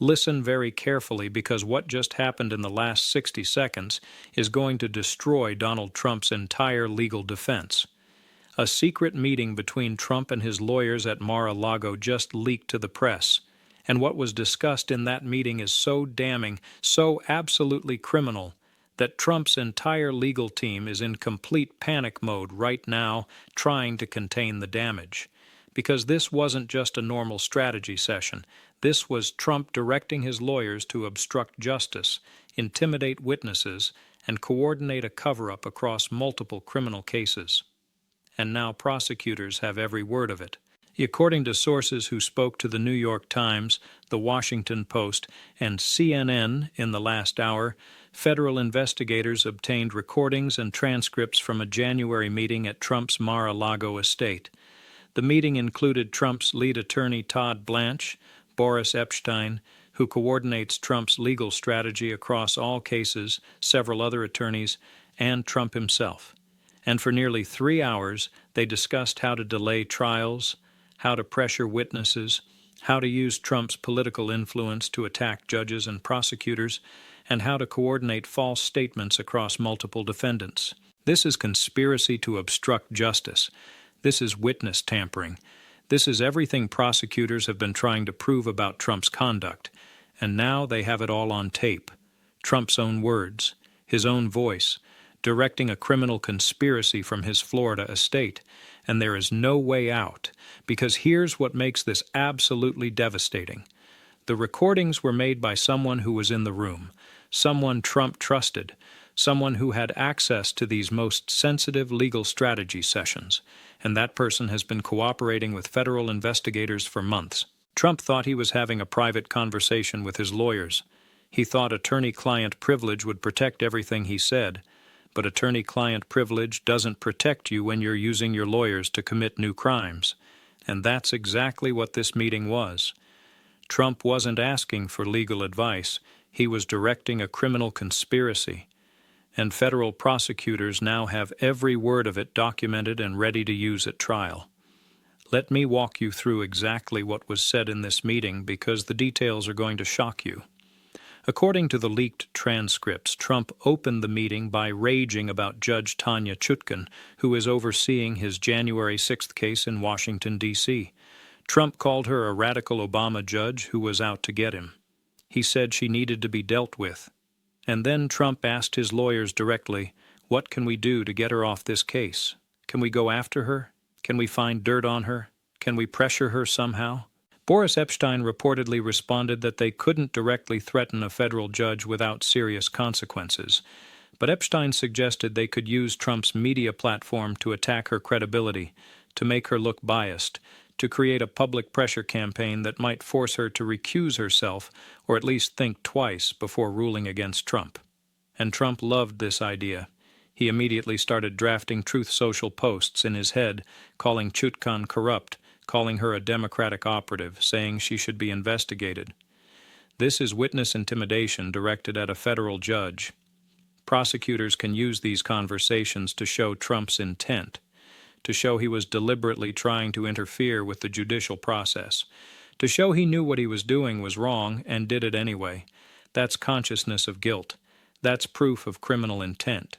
Listen very carefully because what just happened in the last 60 seconds is going to destroy Donald Trump's entire legal defense. A secret meeting between Trump and his lawyers at Mar-a-Lago just leaked to the press, and what was discussed in that meeting is so damning, so absolutely criminal, that Trump's entire legal team is in complete panic mode right now, trying to contain the damage. Because this wasn't just a normal strategy session. This was Trump directing his lawyers to obstruct justice, intimidate witnesses, and coordinate a cover-up across multiple criminal cases. And now prosecutors have every word of it. According to sources who spoke to the New York Times, the Washington Post, and CNN in the last hour, federal investigators obtained recordings and transcripts from a January meeting at Trump's Mar-a-Lago estate. The meeting included Trump's lead attorney Todd Blanche, Boris Epshteyn, who coordinates Trump's legal strategy across all cases, several other attorneys, and Trump himself. And for nearly 3 hours, they discussed how to delay trials, how to pressure witnesses, how to use Trump's political influence to attack judges and prosecutors, and how to coordinate false statements across multiple defendants. This is conspiracy to obstruct justice. This is witness tampering. This is everything prosecutors have been trying to prove about Trump's conduct, and now they have it all on tape. Trump's own words, his own voice, directing a criminal conspiracy from his Florida estate, and there is no way out, because here's what makes this absolutely devastating. The recordings were made by someone who was in the room, someone Trump trusted, someone who had access to these most sensitive legal strategy sessions, and that person has been cooperating with federal investigators for months. Trump thought he was having a private conversation with his lawyers. He thought attorney-client privilege would protect everything he said, but attorney-client privilege doesn't protect you when you're using your lawyers to commit new crimes. And that's exactly what this meeting was. Trump wasn't asking for legal advice. He was directing a criminal conspiracy. And federal prosecutors now have every word of it documented and ready to use at trial. Let me walk you through exactly what was said in this meeting because the details are going to shock you. According to the leaked transcripts, Trump opened the meeting by raging about Judge Tanya Chutkan, who is overseeing his January 6th case in Washington, D.C. Trump called her a radical Obama judge who was out to get him. He said she needed to be dealt with. And then Trump asked his lawyers directly, "What can we do to get her off this case? Can we go after her? Can we find dirt on her? Can we pressure her somehow?" Boris Epshteyn reportedly responded that they couldn't directly threaten a federal judge without serious consequences, but Epshteyn suggested they could use Trump's media platform to attack her credibility, to make her look biased, to create a public pressure campaign that might force her to recuse herself or at least think twice before ruling against Trump. And Trump loved this idea. He immediately started drafting Truth Social posts in his head, calling Chutkan corrupt, calling her a Democratic operative, saying she should be investigated. This is witness intimidation directed at a federal judge. Prosecutors can use these conversations to show Trump's intent, to show he was deliberately trying to interfere with the judicial process, to show he knew what he was doing was wrong and did it anyway. That's consciousness of guilt. That's proof of criminal intent.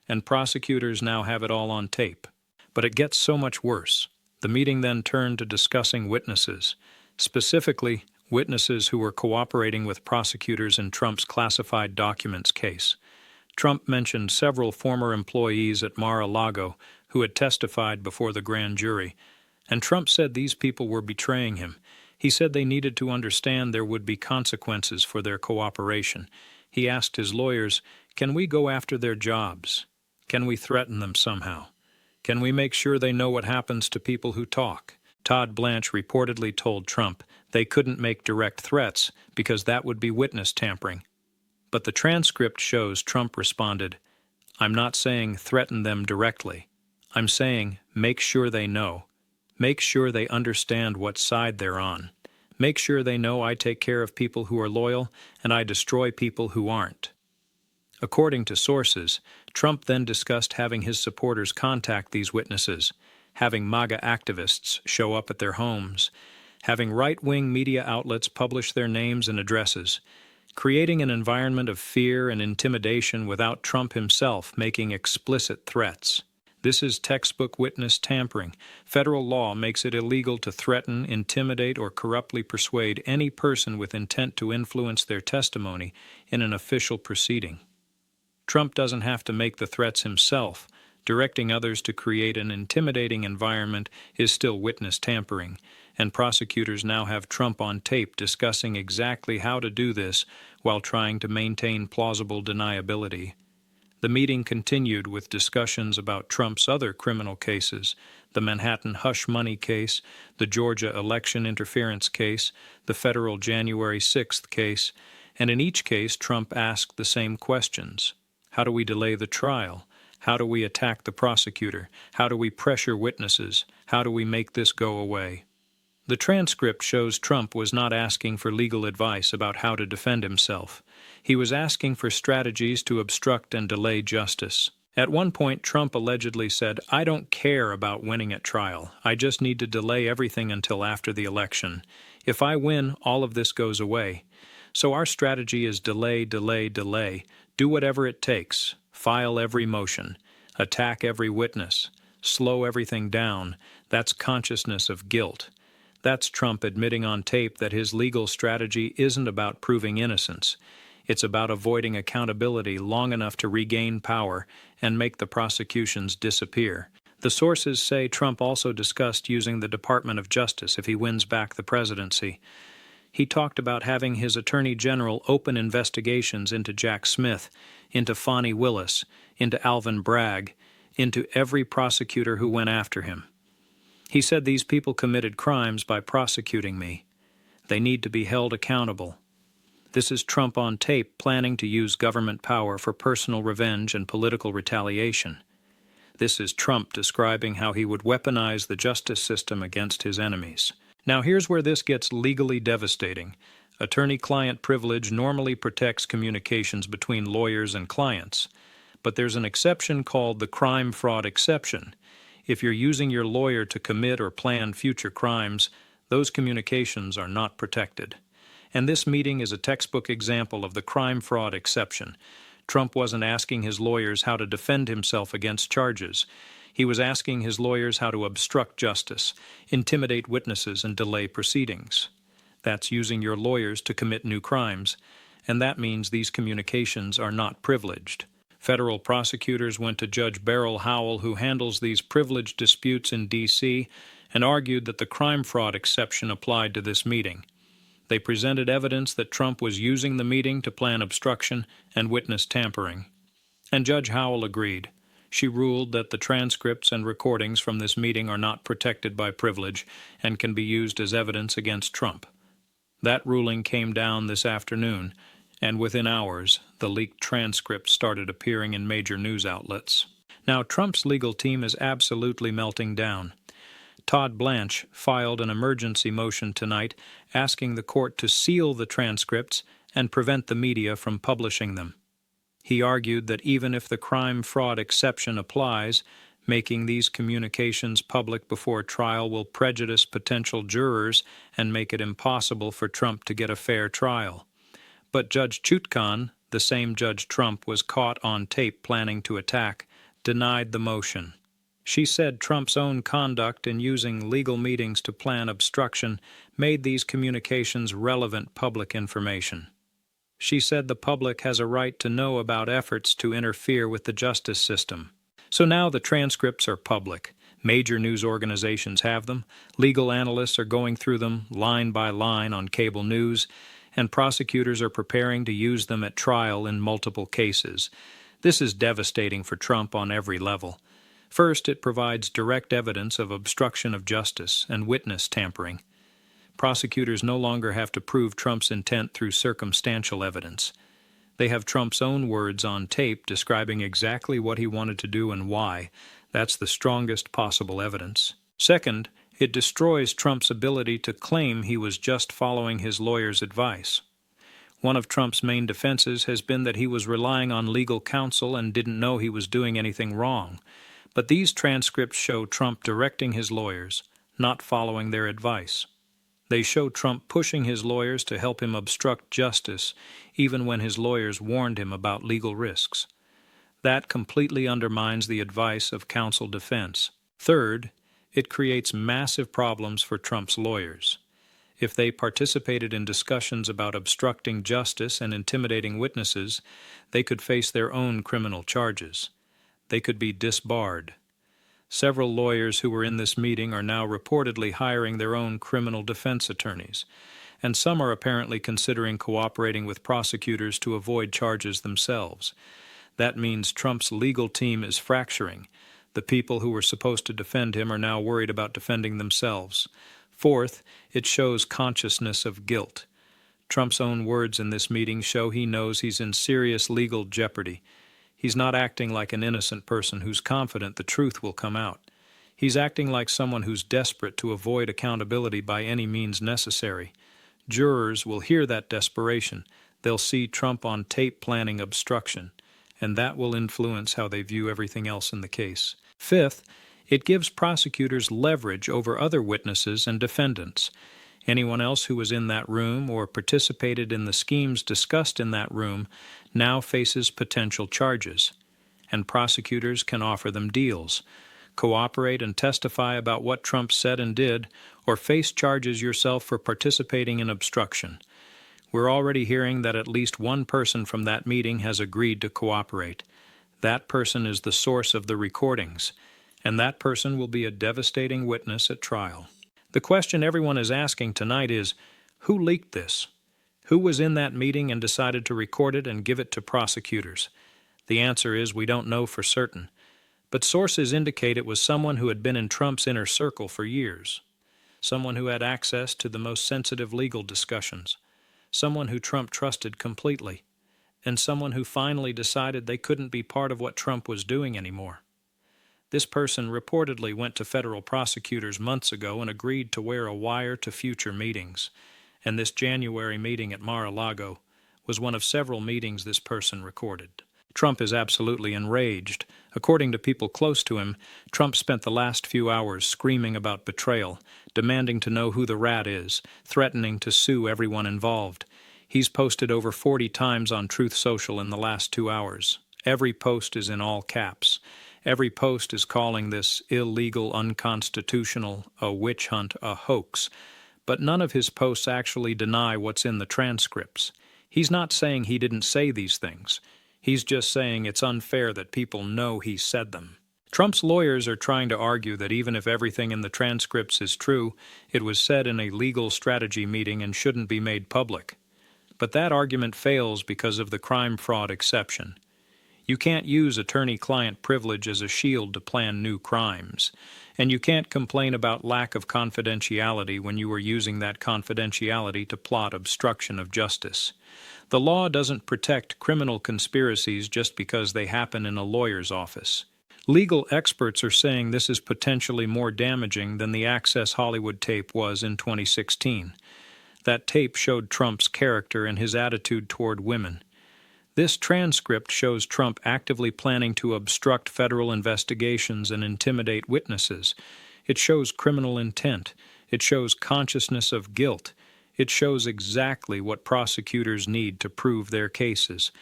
And prosecutors now have it all on tape. But it gets so much worse. The meeting then turned to discussing witnesses, specifically witnesses who were cooperating with prosecutors in Trump's classified documents case. Trump mentioned several former employees at Mar-a-Lago who had testified before the grand jury, and Trump said these people were betraying him. He said they needed to understand there would be consequences for their cooperation. He asked his lawyers, "Can we go after their jobs? Can we threaten them somehow? Can we make sure they know what happens to people who talk?" Todd Blanche reportedly told Trump they couldn't make direct threats because that would be witness tampering. But the transcript shows Trump responded, "I'm not saying threaten them directly. I'm saying make sure they know. Make sure they understand what side they're on. Make sure they know I take care of people who are loyal and I destroy people who aren't." According to sources, Trump then discussed having his supporters contact these witnesses, having MAGA activists show up at their homes, having right-wing media outlets publish their names and addresses, creating an environment of fear and intimidation without Trump himself making explicit threats. This is textbook witness tampering. Federal law makes it illegal to threaten, intimidate, or corruptly persuade any person with intent to influence their testimony in an official proceeding. Trump doesn't have to make the threats himself. Directing others to create an intimidating environment is still witness tampering, and prosecutors now have Trump on tape discussing exactly how to do this while trying to maintain plausible deniability. The meeting continued with discussions about Trump's other criminal cases, the Manhattan hush money case, the Georgia election interference case, the federal January 6th case, and in each case Trump asked the same questions. How do we delay the trial? How do we attack the prosecutor? How do we pressure witnesses? How do we make this go away? The transcript shows Trump was not asking for legal advice about how to defend himself. He was asking for strategies to obstruct and delay justice. At one point, Trump allegedly said, "I don't care about winning at trial. I just need to delay everything until after the election. If I win, all of this goes away. So our strategy is delay, delay, delay. Do whatever it takes. File every motion. Attack every witness. Slow everything down. That's consciousness of guilt." That's Trump admitting on tape that his legal strategy isn't about proving innocence. It's about avoiding accountability long enough to regain power and make the prosecutions disappear. The sources say Trump also discussed using the Department of Justice if he wins back the presidency. He talked about having his Attorney General open investigations into Jack Smith, into Fani Willis, into Alvin Bragg, into every prosecutor who went after him. He said these people committed crimes by prosecuting me. They need to be held accountable. This is Trump on tape planning to use government power for personal revenge and political retaliation. This is Trump describing how he would weaponize the justice system against his enemies. Now here's where this gets legally devastating. Attorney-client privilege normally protects communications between lawyers and clients, but there's an exception called the crime-fraud exception. If you're using your lawyer to commit or plan future crimes, those communications are not protected. And this meeting is a textbook example of the crime-fraud exception. Trump wasn't asking his lawyers how to defend himself against charges. He was asking his lawyers how to obstruct justice, intimidate witnesses, and delay proceedings. That's using your lawyers to commit new crimes, and that means these communications are not privileged. Federal prosecutors went to Judge Beryl Howell, who handles these privilege disputes in D.C., and argued that the crime-fraud exception applied to this meeting. They presented evidence that Trump was using the meeting to plan obstruction and witness tampering. And Judge Howell agreed. She ruled that the transcripts and recordings from this meeting are not protected by privilege and can be used as evidence against Trump. That ruling came down this afternoon, and within hours, the leaked transcripts started appearing in major news outlets. Now, Trump's legal team is absolutely melting down. Todd Blanche filed an emergency motion tonight asking the court to seal the transcripts and prevent the media from publishing them. He argued that even if the crime-fraud exception applies, making these communications public before trial will prejudice potential jurors and make it impossible for Trump to get a fair trial. But Judge Chutkan, the same Judge Trump was caught on tape planning to attack, denied the motion. She said Trump's own conduct in using legal meetings to plan obstruction made these communications relevant public information. She said the public has a right to know about efforts to interfere with the justice system. So now the transcripts are public. Major news organizations have them. Legal analysts are going through them line by line on cable news, and prosecutors are preparing to use them at trial in multiple cases. This is devastating for Trump on every level. First, it provides direct evidence of obstruction of justice and witness tampering. Prosecutors no longer have to prove Trump's intent through circumstantial evidence. They have Trump's own words on tape describing exactly what he wanted to do and why. That's the strongest possible evidence. Second, it destroys Trump's ability to claim he was just following his lawyer's advice. One of Trump's main defenses has been that he was relying on legal counsel and didn't know he was doing anything wrong. But these transcripts show Trump directing his lawyers, not following their advice. They show Trump pushing his lawyers to help him obstruct justice, even when his lawyers warned him about legal risks. That completely undermines the advice of counsel defense. Third, it creates massive problems for Trump's lawyers. If they participated in discussions about obstructing justice and intimidating witnesses, they could face their own criminal charges. They could be disbarred. Several lawyers who were in this meeting are now reportedly hiring their own criminal defense attorneys, and some are apparently considering cooperating with prosecutors to avoid charges themselves. That means Trump's legal team is fracturing. The people who were supposed to defend him are now worried about defending themselves. Fourth, it shows consciousness of guilt. Trump's own words in this meeting show he knows he's in serious legal jeopardy. He's not acting like an innocent person who's confident the truth will come out. He's acting like someone who's desperate to avoid accountability by any means necessary. Jurors will hear that desperation. They'll see Trump on tape planning obstruction, and that will influence how they view everything else in the case. Fifth, it gives prosecutors leverage over other witnesses and defendants. Anyone else who was in that room or participated in the schemes discussed in that room now faces potential charges, and prosecutors can offer them deals. Cooperate and testify about what Trump said and did, or face charges yourself for participating in obstruction. We're already hearing that at least one person from that meeting has agreed to cooperate. That person is the source of the recordings, and that person will be a devastating witness at trial. The question everyone is asking tonight is, who leaked this? Who was in that meeting and decided to record it and give it to prosecutors? The answer is we don't know for certain, but sources indicate it was someone who had been in Trump's inner circle for years, someone who had access to the most sensitive legal discussions, someone who Trump trusted completely, and someone who finally decided they couldn't be part of what Trump was doing anymore. This person reportedly went to federal prosecutors months ago and agreed to wear a wire to future meetings, and this January meeting at Mar-a-Lago was one of several meetings this person recorded. Trump is absolutely enraged. According to people close to him, Trump spent the last few hours screaming about betrayal, demanding to know who the rat is, threatening to sue everyone involved. He's posted over 40 times on Truth Social in the last 2 hours. Every post is in all caps. Every post is calling this illegal, unconstitutional, a witch hunt, a hoax. But none of his posts actually deny what's in the transcripts. He's not saying he didn't say these things. He's just saying it's unfair that people know he said them. Trump's lawyers are trying to argue that even if everything in the transcripts is true, it was said in a legal strategy meeting and shouldn't be made public. But that argument fails because of the crime-fraud exception. You can't use attorney-client privilege as a shield to plan new crimes, and you can't complain about lack of confidentiality when you are using that confidentiality to plot obstruction of justice. The law doesn't protect criminal conspiracies just because they happen in a lawyer's office. Legal experts are saying this is potentially more damaging than the Access Hollywood tape was in 2016. That tape showed Trump's character and his attitude toward women. This transcript shows Trump actively planning to obstruct federal investigations and intimidate witnesses. It shows criminal intent. It shows consciousness of guilt. It shows exactly what prosecutors need to prove their cases.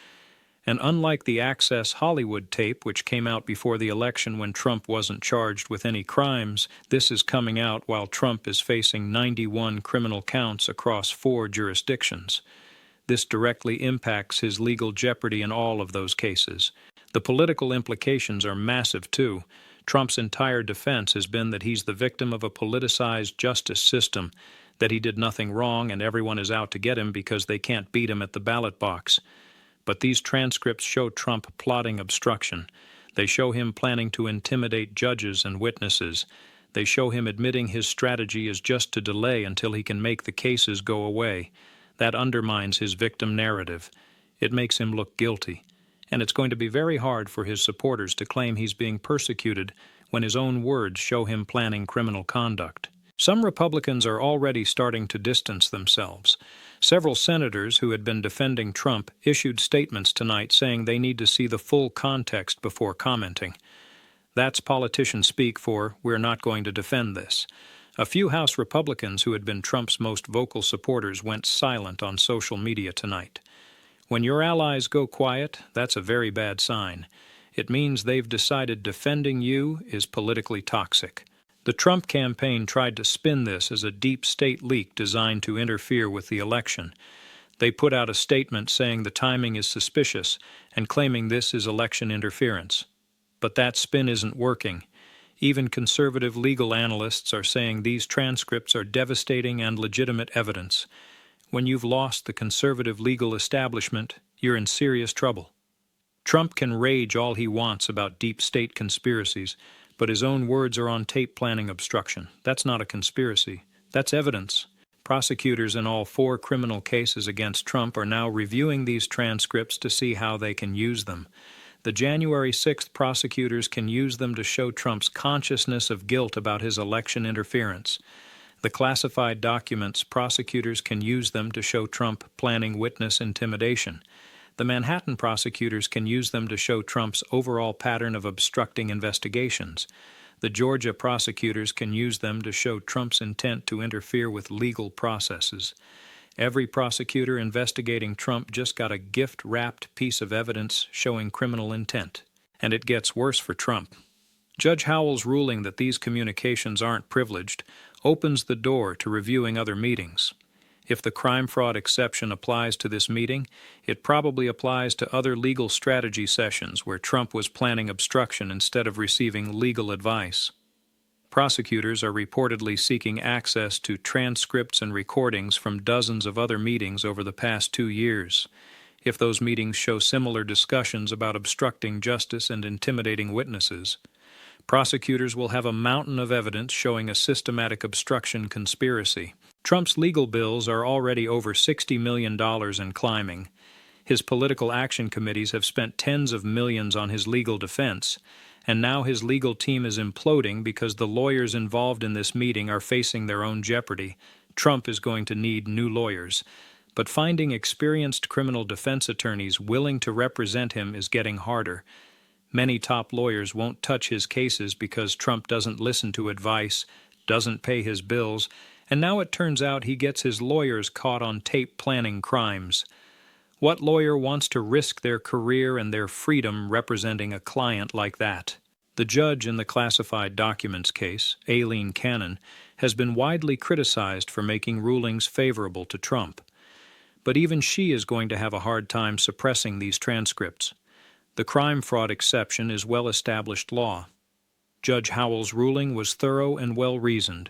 And unlike the Access Hollywood tape, which came out before the election when Trump wasn't charged with any crimes, this is coming out while Trump is facing 91 criminal counts across 4 jurisdictions. This directly impacts his legal jeopardy in all of those cases. The political implications are massive, too. Trump's entire defense has been that he's the victim of a politicized justice system, that he did nothing wrong and everyone is out to get him because they can't beat him at the ballot box. But these transcripts show Trump plotting obstruction. They show him planning to intimidate judges and witnesses. They show him admitting his strategy is just to delay until he can make the cases go away. That undermines his victim narrative. It makes him look guilty. And it's going to be very hard for his supporters to claim he's being persecuted when his own words show him planning criminal conduct. Some Republicans are already starting to distance themselves. Several senators who had been defending Trump issued statements tonight saying they need to see the full context before commenting. That's politician speak for, we're not going to defend this. A few House Republicans who had been Trump's most vocal supporters went silent on social media tonight. When your allies go quiet, that's a very bad sign. It means they've decided defending you is politically toxic. The Trump campaign tried to spin this as a deep state leak designed to interfere with the election. They put out a statement saying the timing is suspicious and claiming this is election interference. But that spin isn't working. Even conservative legal analysts are saying these transcripts are devastating and legitimate evidence. When you've lost the conservative legal establishment, you're in serious trouble. Trump can rage all he wants about deep state conspiracies, but his own words are on tape planning obstruction. That's not a conspiracy. That's evidence. Prosecutors in all 4 criminal cases against Trump are now reviewing these transcripts to see how they can use them. The January 6th prosecutors can use them to show Trump's consciousness of guilt about his election interference. The classified documents, prosecutors can use them to show Trump planning witness intimidation. The Manhattan prosecutors can use them to show Trump's overall pattern of obstructing investigations. The Georgia prosecutors can use them to show Trump's intent to interfere with legal processes. Every prosecutor investigating Trump just got a gift-wrapped piece of evidence showing criminal intent. And it gets worse for Trump. Judge Howell's ruling that these communications aren't privileged opens the door to reviewing other meetings. If the crime-fraud exception applies to this meeting, it probably applies to other legal strategy sessions where Trump was planning obstruction instead of receiving legal advice. Prosecutors are reportedly seeking access to transcripts and recordings from dozens of other meetings over the past 2 years. If those meetings show similar discussions about obstructing justice and intimidating witnesses, prosecutors will have a mountain of evidence showing a systematic obstruction conspiracy. Trump's legal bills are already over $60 million and climbing. His political action committees have spent tens of millions on his legal defense, and now his legal team is imploding because the lawyers involved in this meeting are facing their own jeopardy. Trump is going to need new lawyers, but finding experienced criminal defense attorneys willing to represent him is getting harder. Many top lawyers won't touch his cases because Trump doesn't listen to advice, doesn't pay his bills, and now it turns out he gets his lawyers caught on tape planning crimes. What lawyer wants to risk their career and their freedom representing a client like that? The judge in the classified documents case, Aileen Cannon, has been widely criticized for making rulings favorable to Trump. But even she is going to have a hard time suppressing these transcripts. The crime-fraud exception is well-established law. Judge Howell's ruling was thorough and well-reasoned.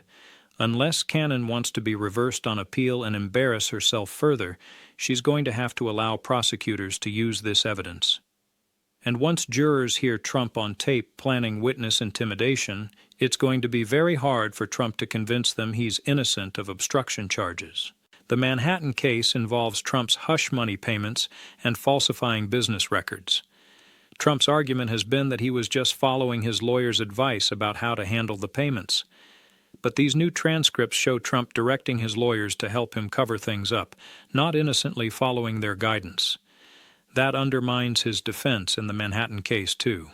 Unless Cannon wants to be reversed on appeal and embarrass herself further, she's going to have to allow prosecutors to use this evidence. And once jurors hear Trump on tape planning witness intimidation, it's going to be very hard for Trump to convince them he's innocent of obstruction charges. The Manhattan case involves Trump's hush money payments and falsifying business records. Trump's argument has been that he was just following his lawyer's advice about how to handle the payments. But these new transcripts show Trump directing his lawyers to help him cover things up, not innocently following their guidance. That undermines his defense in the Manhattan case, too.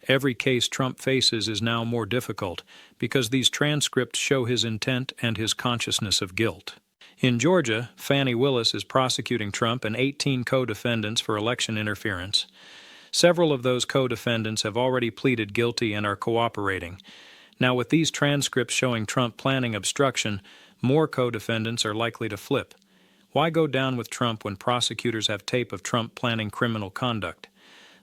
Every case Trump faces is now more difficult because these transcripts show his intent and his consciousness of guilt. In Georgia, Fani Willis is prosecuting Trump and 18 co-defendants for election interference. Several of those co-defendants have already pleaded guilty and are cooperating. Now, with these transcripts showing Trump planning obstruction, more co-defendants are likely to flip. Why go down with Trump when prosecutors have tape of Trump planning criminal conduct?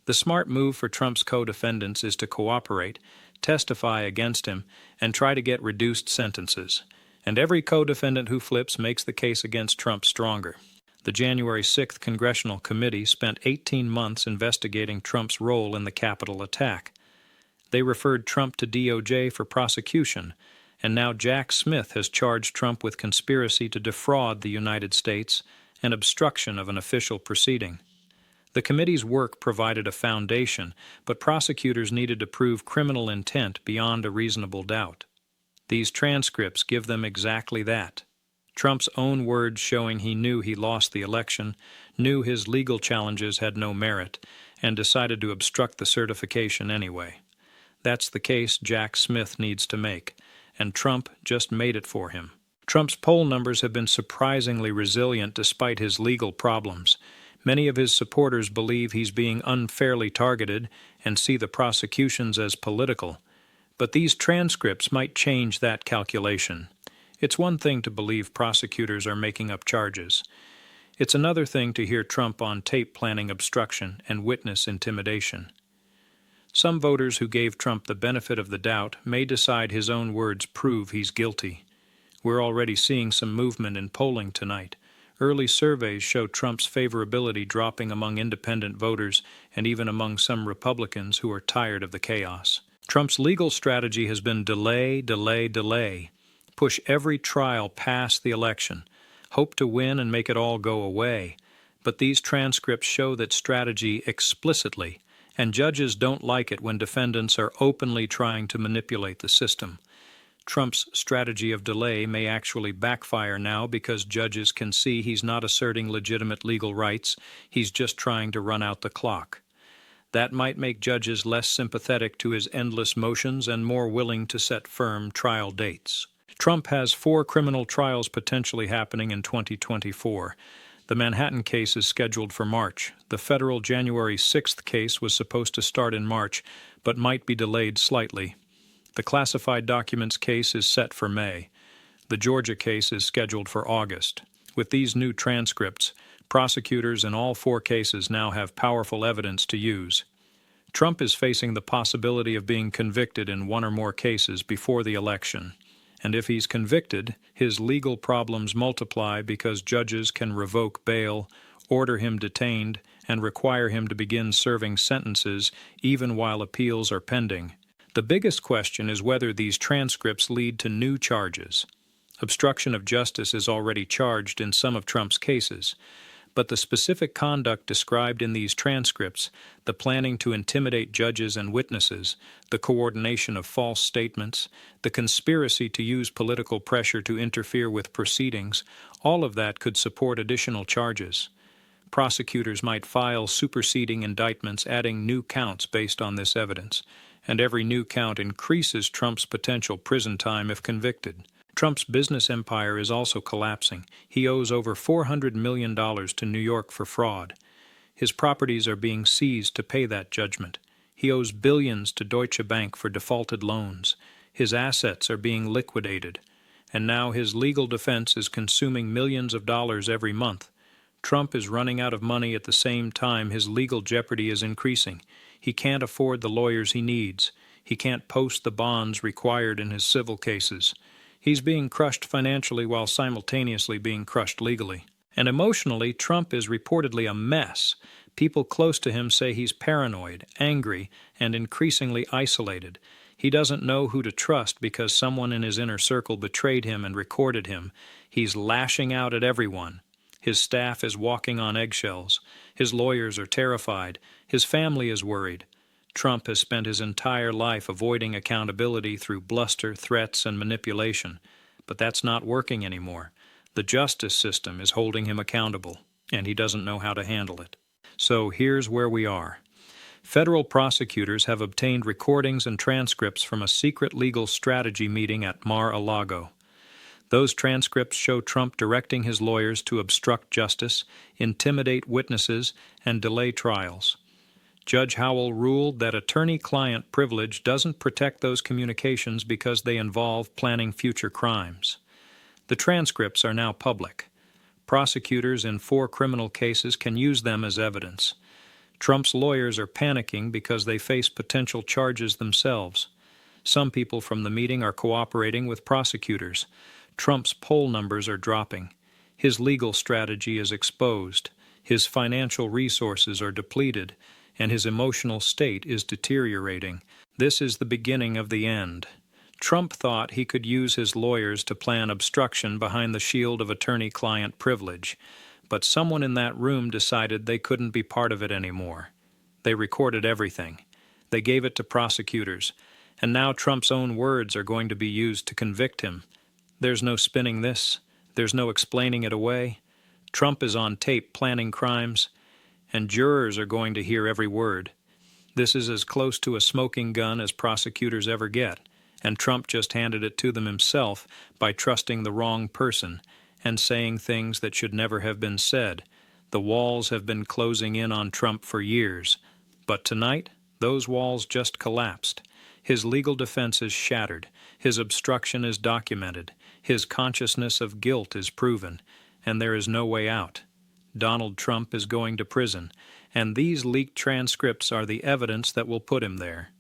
The smart move for Trump's co-defendants is to cooperate, testify against him, and try to get reduced sentences. And every co-defendant who flips makes the case against Trump stronger. The January 6th Congressional Committee spent 18 months investigating Trump's role in the Capitol attack. They referred Trump to DOJ for prosecution, and now Jack Smith has charged Trump with conspiracy to defraud the United States and obstruction of an official proceeding. The committee's work provided a foundation, but prosecutors needed to prove criminal intent beyond a reasonable doubt. These transcripts give them exactly that. Trump's own words showing he knew he lost the election, knew his legal challenges had no merit, and decided to obstruct the certification anyway. That's the case Jack Smith needs to make, and Trump just made it for him. Trump's poll numbers have been surprisingly resilient despite his legal problems. Many of his supporters believe he's being unfairly targeted and see the prosecutions as political. But these transcripts might change that calculation. It's one thing to believe prosecutors are making up charges. It's another thing to hear Trump on tape planning obstruction and witness intimidation. Some voters who gave Trump the benefit of the doubt may decide his own words prove he's guilty. We're already seeing some movement in polling tonight. Early surveys show Trump's favorability dropping among independent voters and even among some Republicans who are tired of the chaos. Trump's legal strategy has been delay, delay, delay. Push every trial past the election. Hope to win and make it all go away. But these transcripts show that strategy explicitly, and judges don't like it when defendants are openly trying to manipulate the system. Trump's strategy of delay may actually backfire now because judges can see he's not asserting legitimate legal rights, he's just trying to run out the clock. That might make judges less sympathetic to his endless motions and more willing to set firm trial dates. Trump has 4 criminal trials potentially happening in 2024. The Manhattan case is scheduled for March. The federal January 6th case was supposed to start in March, but might be delayed slightly. The classified documents case is set for May. The Georgia case is scheduled for August. With these new transcripts, prosecutors in all 4 cases now have powerful evidence to use. Trump is facing the possibility of being convicted in 1 or more cases before the election. And if he's convicted, his legal problems multiply because judges can revoke bail, order him detained, and require him to begin serving sentences even while appeals are pending. The biggest question is whether these transcripts lead to new charges. Obstruction of justice is already charged in some of Trump's cases, but the specific conduct described in these transcripts, the planning to intimidate judges and witnesses, the coordination of false statements, the conspiracy to use political pressure to interfere with proceedings, all of that could support additional charges. Prosecutors might file superseding indictments adding new counts based on this evidence, and every new count increases Trump's potential prison time if convicted. Trump's business empire is also collapsing. He owes over $400 million to New York for fraud. His properties are being seized to pay that judgment. He owes billions to Deutsche Bank for defaulted loans. His assets are being liquidated. And now his legal defense is consuming millions of dollars every month. Trump is running out of money at the same time his legal jeopardy is increasing. He can't afford the lawyers he needs. He can't post the bonds required in his civil cases. He's being crushed financially while simultaneously being crushed legally. And emotionally, Trump is reportedly a mess. People close to him say he's paranoid, angry, and increasingly isolated. He doesn't know who to trust because someone in his inner circle betrayed him and recorded him. He's lashing out at everyone. His staff is walking on eggshells. His lawyers are terrified. His family is worried. Trump has spent his entire life avoiding accountability through bluster, threats, and manipulation. But that's not working anymore. The justice system is holding him accountable, and he doesn't know how to handle it. So here's where we are. Federal prosecutors have obtained recordings and transcripts from a secret legal strategy meeting at Mar-a-Lago. Those transcripts show Trump directing his lawyers to obstruct justice, intimidate witnesses, and delay trials. Judge Howell ruled that attorney-client privilege doesn't protect those communications because they involve planning future crimes. The transcripts are now public. Prosecutors in 4 criminal cases can use them as evidence. Trump's lawyers are panicking because they face potential charges themselves. Some people from the meeting are cooperating with prosecutors. Trump's poll numbers are dropping. His legal strategy is exposed. His financial resources are depleted, and his emotional state is deteriorating. This is the beginning of the end. Trump thought he could use his lawyers to plan obstruction behind the shield of attorney-client privilege, but someone in that room decided they couldn't be part of it anymore. They recorded everything. They gave it to prosecutors, and now Trump's own words are going to be used to convict him. There's no spinning this. There's no explaining it away. Trump is on tape planning crimes, and jurors are going to hear every word. This is as close to a smoking gun as prosecutors ever get, and Trump just handed it to them himself by trusting the wrong person and saying things that should never have been said. The walls have been closing in on Trump for years, but tonight those walls just collapsed. His legal defense is shattered, his obstruction is documented, his consciousness of guilt is proven, and there is no way out. Donald Trump is going to prison, and these leaked transcripts are the evidence that will put him there.